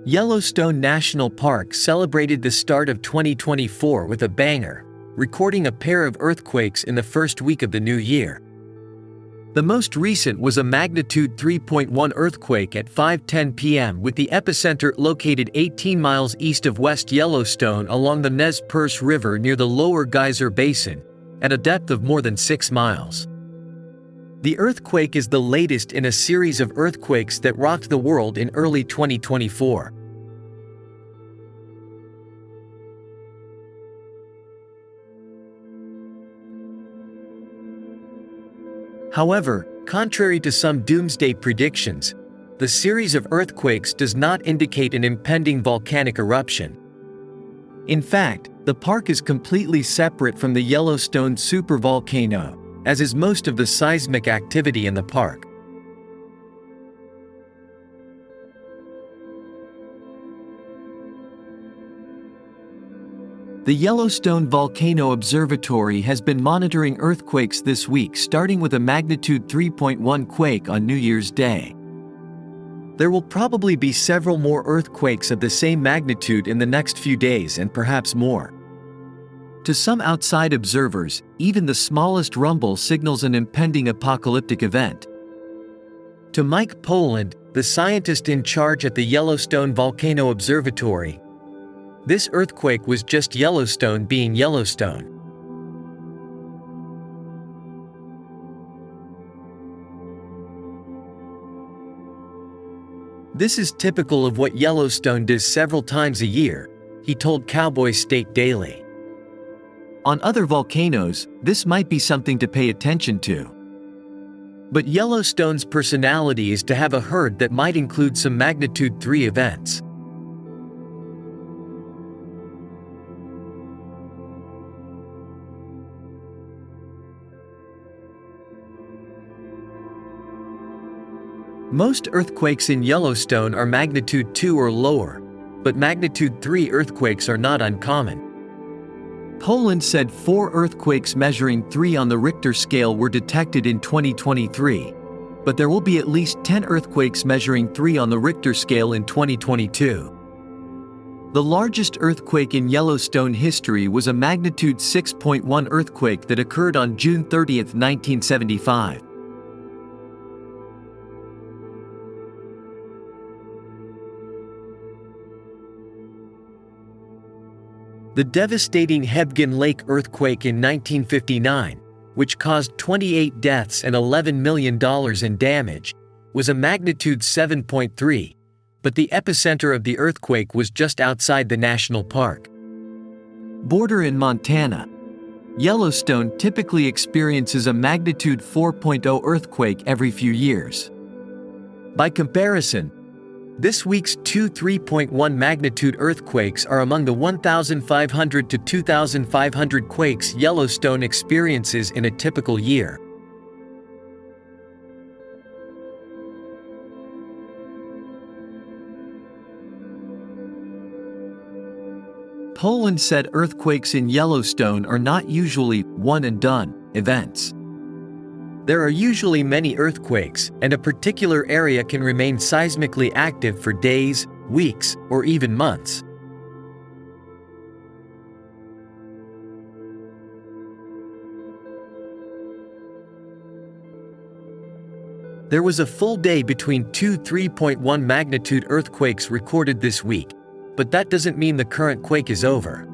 Yellowstone National Park celebrated the start of 2024 with a banger, recording a pair of earthquakes in the first week of the new year. The most recent was a magnitude 3.1 earthquake at 5:10 p.m. with the epicenter located 18 miles east of West Yellowstone along the Nez Perce River near the Lower Geyser Basin, at a depth of more than 6 miles. The earthquake is the latest in a series of earthquakes that rocked the world in early 2024. However, contrary to some doomsday predictions, the series of earthquakes does not indicate an impending volcanic eruption. In fact, the park is completely separate from the Yellowstone supervolcano, as is most of the seismic activity in the park. The Yellowstone Volcano Observatory has been monitoring earthquakes this week, starting with a magnitude 3.1 quake on New Year's Day. There will probably be several more earthquakes of the same magnitude in the next few days and perhaps more. To some outside observers, even the smallest rumble signals an impending apocalyptic event. To Mike Poland, the scientist in charge at the Yellowstone Volcano Observatory, this earthquake was just Yellowstone being Yellowstone. This is typical of what Yellowstone does several times a year, he told Cowboy State Daily. On other volcanoes, this might be something to pay attention to. But Yellowstone's personality is to have a herd that might include some magnitude 3 events. Most earthquakes in Yellowstone are magnitude 2 or lower, but magnitude 3 earthquakes are not uncommon. Poland said 4 earthquakes measuring 3 on the Richter scale were detected in 2023, but there will be at least 10 earthquakes measuring 3 on the Richter scale in 2022. The largest earthquake in Yellowstone history was a magnitude 6.1 earthquake that occurred on June 30, 1975. The devastating Hebgen Lake earthquake in 1959, which caused 28 deaths and $11 million in damage, was a magnitude 7.3, but the epicenter of the earthquake was just outside the national park. Border in Montana. Yellowstone typically experiences a magnitude 4.0 earthquake every few years. By comparison, this week's 2 3.1 magnitude earthquakes are among the 1,500 to 2,500 quakes Yellowstone experiences in a typical year. Poland said earthquakes in Yellowstone are not usually one-and-done events. There are usually many earthquakes, and a particular area can remain seismically active for days, weeks, or even months. There was a full day between 2 3.1 magnitude earthquakes recorded this week, but that doesn't mean the current quake is over.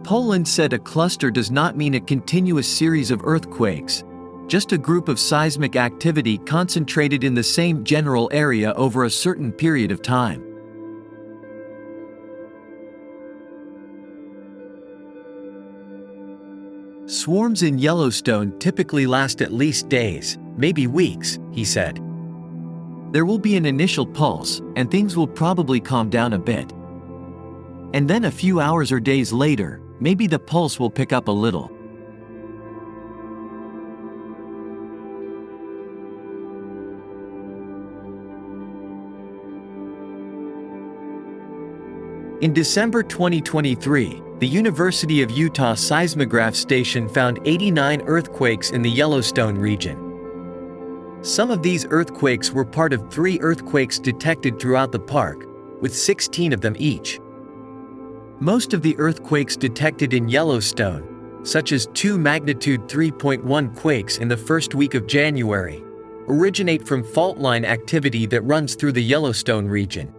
Poland said a cluster does not mean a continuous series of earthquakes, just a group of seismic activity concentrated in the same general area over a certain period of time. Swarms in Yellowstone typically last at least days, maybe weeks, he said. There will be an initial pulse, and things will probably calm down a bit. And then a few hours or days later, maybe the pulse will pick up a little. In December 2023, the University of Utah seismograph station found 89 earthquakes in the Yellowstone region. Some of these earthquakes were part of 3 earthquakes detected throughout the park, with 16 of them each. Most of the earthquakes detected in Yellowstone, such as 2 magnitude 3.1 quakes in the first week of January, originate from fault line activity that runs through the Yellowstone region.